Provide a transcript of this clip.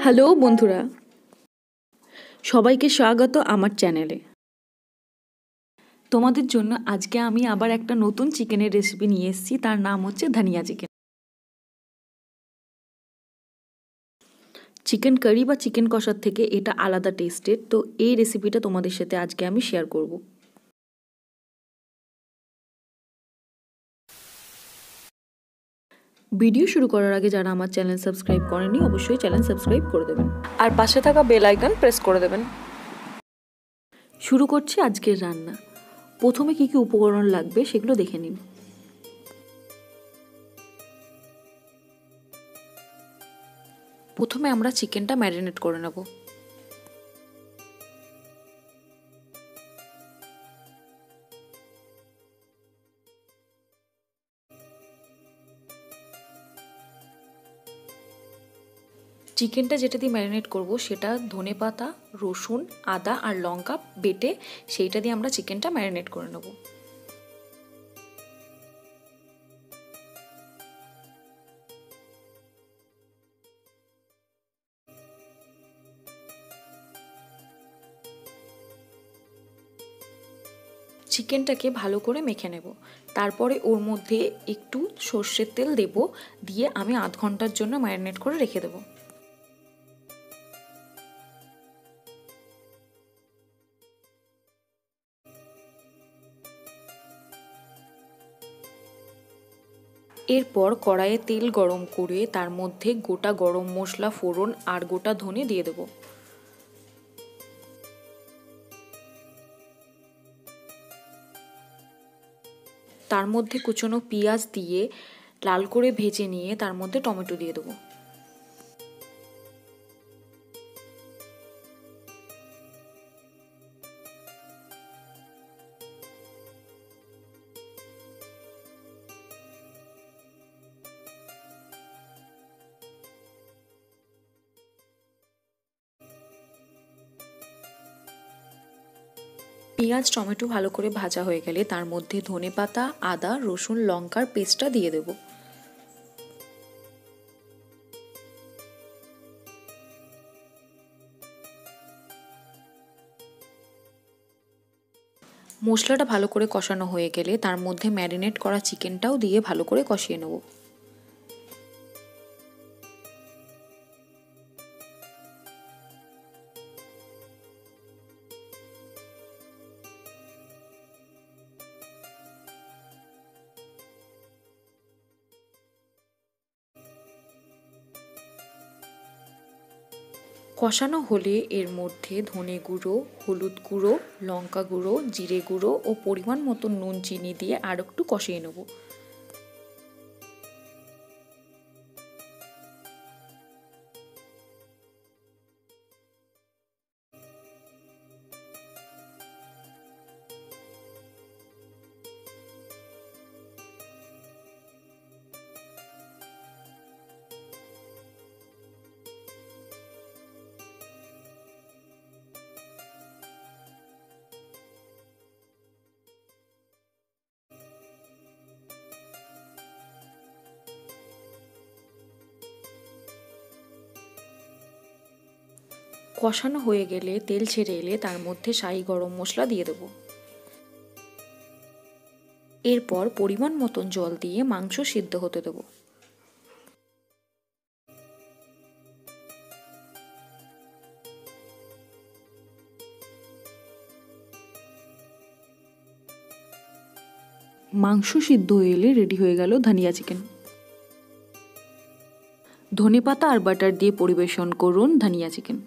Hello বন্ধুরা, সবাইকে স্বাগত আমার চ্যানেলে। তোমাদের জন্য আজকে আমি আবার একটা নতুন চিকেনের রেসিপি নিয়ে এসেছি। তার নাম হচ্ছে ধনিয়া চিকেন। চিকেন কারি বা চিকেন কষার থেকে এটা আলাদা টেস্টের। তো এই রেসিপিটা তোমাদের সাথে আজকে আমি শেয়ার করব। ভিডিও শুরু করার আগে যারা আমার চ্যানেল সাবস্ক্রাইব করেনি অবশ্যই চ্যানেল সাবস্ক্রাইব করে দেবেন আর পাশে থাকা বেল আইকন প্রেস করে দেবেন। শুরু করছি আজকের রান্না। প্রথমে কি কি উপকরণ লাগবে সেগুলো দেখে নিন। প্রথমে আমরা চিকেনটা ম্যারিনেট করে নেব। চিকেনটা যেটা দিয়ে ম্যারিনেট করব সেটা ধনেপাতা, রসুন, আদা আর লঙ্কা বেটে সেইটা দিয়ে আমরা চিকেনটা ম্যারিনেট করে নেব। চিকেনটাকে ভালো করে মেখে নেব। তারপরে ওর মধ্যে একটু সর্ষের তেল দেব, দিয়ে আমি আধ ঘন্টার জন্য ম্যারিনেট করে রেখে দেবো। এরপর কড়াইয়ে তেল গরম করে তার মধ্যে গোটা গরম মশলা ফোড়ন আর গোটা ধনে দিয়ে দেবো। তার মধ্যে কুচনো পেঁয়াজ দিয়ে লাল করে ভেজে নিয়ে তার মধ্যে টমেটো দিয়ে দেবো। পেঁয়াজ টমেটো ভালো করে ভাজা হয়ে গেলে তার মধ্যে ধনেপাতা, আদা, রসুন, লঙ্কার পেস্টটা দিয়ে দেব। মশলাটা ভালো করে কষানো হয়ে গেলে তার মধ্যে ম্যারিনেট করা চিকেনটাও দিয়ে ভালো করে কষিয়ে নেব। কষানো হলে এর মধ্যে ধনে গুঁড়ো, হলুদ গুঁড়ো, লঙ্কা গুঁড়ো, জিরে গুঁড়ো ও পরিমাণ মতো নুন চিনি দিয়ে আর একটু কষিয়ে নেব। কষানো হয়ে গেলে তেল ছেড়ে এলে তার মধ্যে শাহি গরম মশলা দিয়ে দেব। এরপর পরিমাণ মতন জল দিয়ে মাংস সিদ্ধ হতে দেব। মাংস সিদ্ধ হয়ে এলে রেডি হয়ে গেল ধনিয়া চিকেন। ধনেপাতা আর বাটার দিয়ে পরিবেশন করুন ধনিয়া চিকেন।